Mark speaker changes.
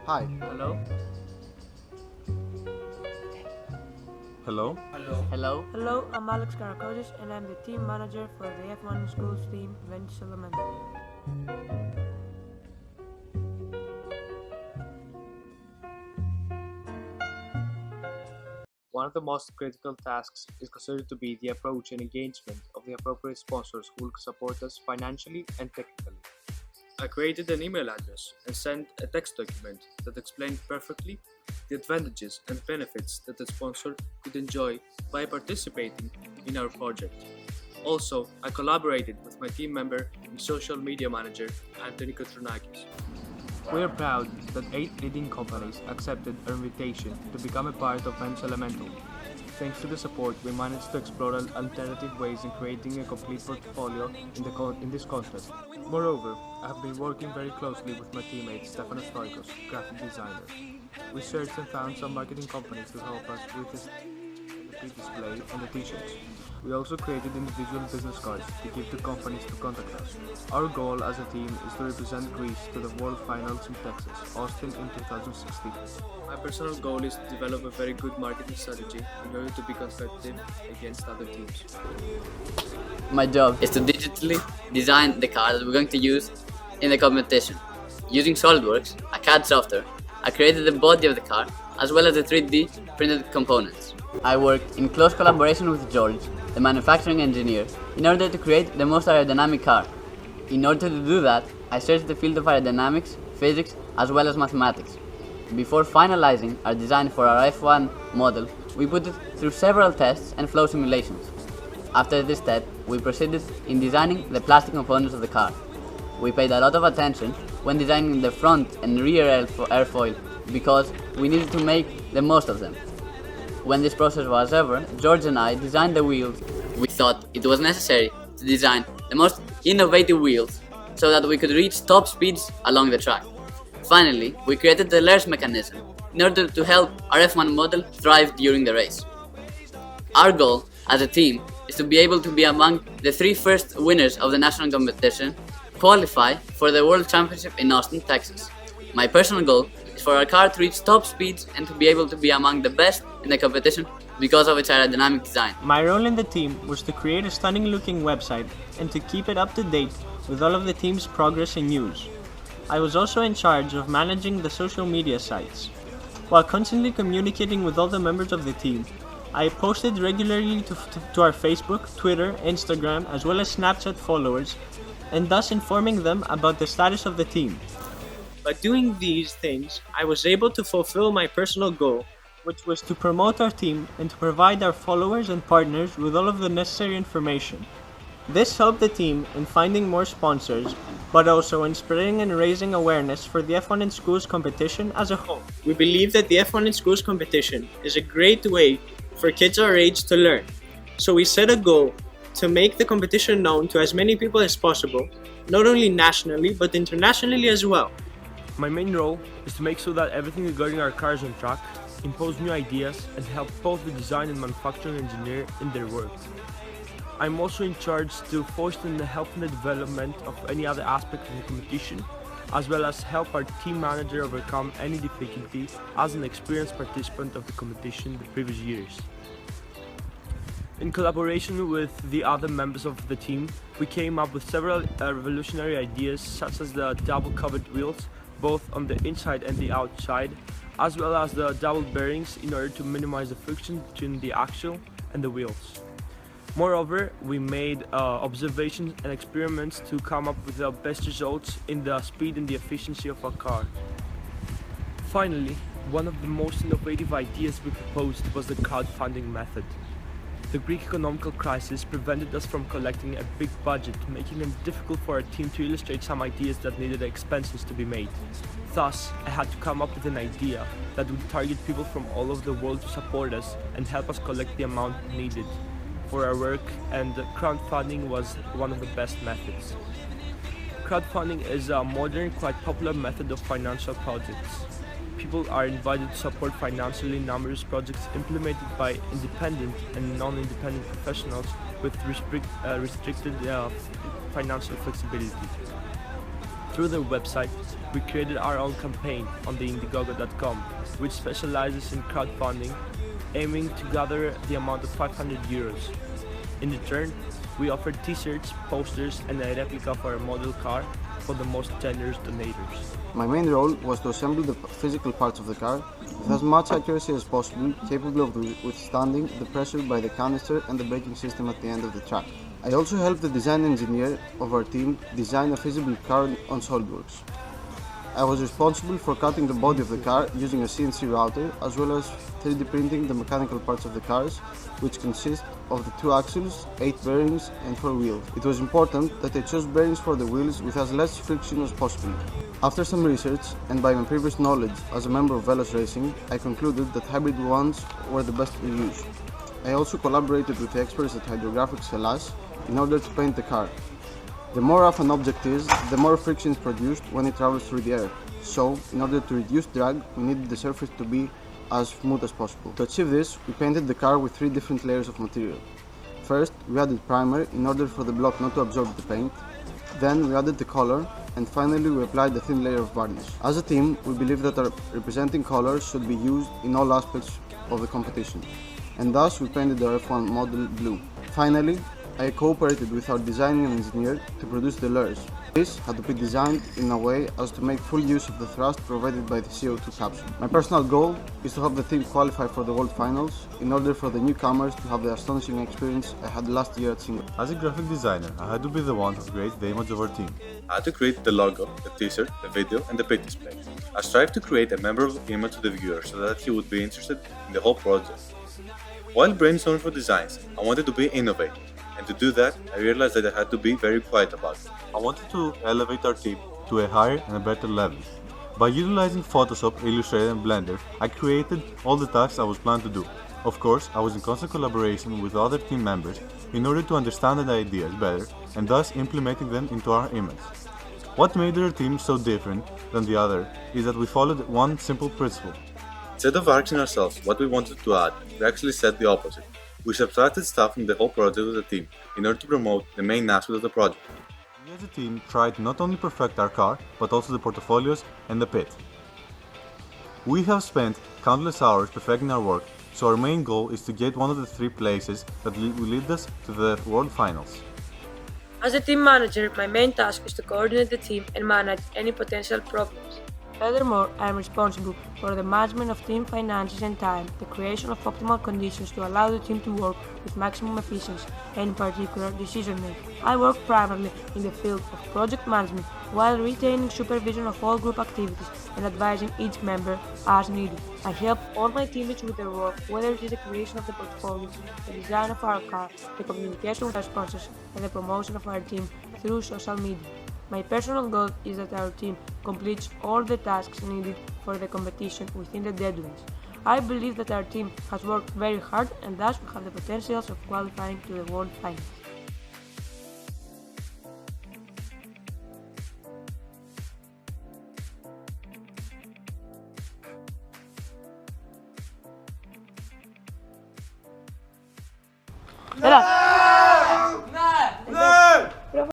Speaker 1: Hi.
Speaker 2: Hello?
Speaker 1: Hello.
Speaker 2: Hello?
Speaker 3: Hello, I'm Alex Karakotis and I'm the team manager for the F1 in Schools team, Ventus.
Speaker 2: One of the most critical tasks is considered to be the approach and engagement of the appropriate sponsors who will support us financially and technically. I created an email address and sent a text document that explained perfectly the advantages and benefits that the sponsor could enjoy by participating in our project. Also, I collaborated with my team member and social media manager, Anthony Kotronakis. We are proud that 8 leading companies accepted our invitation to become a part of Ventus Elemental. Thanks to the support, we managed to explore alternative ways in creating a complete portfolio in this contest. Moreover, I have been working very closely with my teammate Stefanos Stoikos, graphic designer. We searched and found some marketing companies to help us with this display and the t-shirts. We also created individual business cards to give to companies to contact us. Our goal as a team is to represent Greece to the World Finals in Texas, Austin in 2016. My personal goal is to develop a very good marketing strategy in order to be competitive against other teams.
Speaker 4: My job is to digitally design the car that we're going to use in the competition. Using SolidWorks, a CAD software, I created the body of the car as well as the 3D printed components. I worked in close collaboration with George, the manufacturing engineer, in order to create the most aerodynamic car. In order to do that, I searched the field of aerodynamics, physics, as well as mathematics. Before finalizing our design for our F1 model, we put it through several tests and flow simulations. After this step, we proceeded in designing the plastic components of the car. We paid a lot of attention when designing the front and rear airfoil because we needed to make the most of them. When this process was over, George and I designed the wheels. We thought it was necessary to design the most innovative wheels so that we could reach top speeds along the track. Finally, we created the layers mechanism in order to help our F1 model thrive during the race. Our goal as a team is to be able to be among the 3 first winners of the national competition, qualify for the World Championship in Austin, Texas. My personal goal is for our car to reach top speeds and to be able to be among the best in the competition because of its aerodynamic design.
Speaker 5: My role in the team was to create a stunning looking website and to keep it up to date with all of the team's progress and news. I was also in charge of managing the social media sites. While constantly communicating with all the members of the team, I posted regularly to our Facebook, Twitter, Instagram, as well as Snapchat followers, and thus informing them about the status of the team. By doing these things, I was able to fulfill my personal goal, which was to promote our team and to provide our followers and partners with all of the necessary information. This helped the team in finding more sponsors, but also in spreading and raising awareness for the F1 in Schools competition as a whole. We believe that the F1 in Schools competition is a great way for kids our age to learn. So we set a goal to make the competition known to as many people as possible, not only nationally but internationally as well.
Speaker 6: My main role is to make sure that everything regarding our cars on track, impose new ideas, and help both the design and manufacturing engineer in their work. I'm also in charge to foster the help in the development of any other aspect of the competition, as well as help our team manager overcome any difficulty as an experienced participant of the competition the previous years. In collaboration with the other members of the team, we came up with several revolutionary ideas such as the double covered wheels, both on the inside and the outside, as well as the double bearings in order to minimize the friction between the axle and the wheels. Moreover, we made observations and experiments to come up with the best results in the speed and the efficiency of our car. Finally, one of the most innovative ideas we proposed was the crowdfunding method. The Greek economical crisis prevented us from collecting a big budget, making it difficult for our team to illustrate some ideas that needed expenses to be made. Thus, I had to come up with an idea that would target people from all over the world to support us and help us collect the amount needed for our work, and crowdfunding was one of the best methods. Crowdfunding is a modern, quite popular method of financial projects. People are invited to support financially numerous projects implemented by independent and non-independent professionals with restricted financial flexibility. Through their website, we created our own campaign on the Indiegogo.com, which specializes in crowdfunding, aiming to gather the amount of €500. In return, we offered t-shirts, posters, and a replica of our model car for the most generous donators.
Speaker 7: My main role was to assemble the physical parts of the car with as much accuracy as possible, capable of withstanding the pressure by the canister and the braking system at the end of the track. I also helped the design engineer of our team design a feasible car on SolidWorks. I was responsible for cutting the body of the car using a CNC router, as well as 3D printing the mechanical parts of the cars, which consist of the 2 axles, 8 bearings and 4 wheels. It was important that I chose bearings for the wheels with as less friction as possible. After some research, and by my previous knowledge as a member of Velos Racing, I concluded that hybrid ones were the best to use. I also collaborated with the experts at Hydrographics Hellas in order to paint the car. The more rough an object is, the more friction is produced when it travels through the air. So, in order to reduce drag, we needed the surface to be as smooth as possible. To achieve this, we painted the car with 3 different layers of material. First, we added primer in order for the block not to absorb the paint. Then we added the color, and finally we applied a thin layer of varnish. As a team, we believe that our representing colors should be used in all aspects of the competition, and thus we painted our F1 model blue. Finally, I cooperated with our designing engineer to produce the lures. This had to be designed in a way as to make full use of the thrust provided by the CO2 capsule. My personal goal is to have the team qualify for the World Finals in order for the newcomers to have the astonishing experience I had last year at Singapore.
Speaker 1: As a graphic designer, I had to be the one to create the image of our team. I had to create the logo, the t-shirt, the video and the pit display. I strived to create a memorable image to the viewer so that he would be interested in the whole project. While brainstorming for designs, I wanted to be innovative. And to do that, I realized that I had to be very quiet about it. I wanted to elevate our team to a higher and a better level. By utilizing Photoshop, Illustrator and Blender, I created all the tasks I was planned to do. Of course, I was in constant collaboration with other team members in order to understand the ideas better and thus implementing them into our image. What made our team so different than the other is that we followed one simple principle. Instead of asking ourselves what we wanted to add, we actually said the opposite. We subtracted stuff from the whole project of the team in order to promote the main aspect of the project. We as a team tried to not only perfect our car, but also the portfolios and the pit. We have spent countless hours perfecting our work, so our main goal is to get one of the 3 places that will lead us to the World Finals.
Speaker 3: As a team manager, my main task is to coordinate the team and manage any potential problems. Furthermore, I am responsible for the management of team finances and time, the creation of optimal conditions to allow the team to work with maximum efficiency, and in particular decision making. I work primarily in the field of project management while retaining supervision of all group activities and advising each member as needed. I help all my teammates with their work, whether it is the creation of the portfolio, the design of our car, the communication with our sponsors, and the promotion of our team through social media. My personal goal is that our team completes all the tasks needed for the competition within the deadlines. I believe that our team has worked very hard and thus we have the potentials of qualifying to the World Finals. Έλα!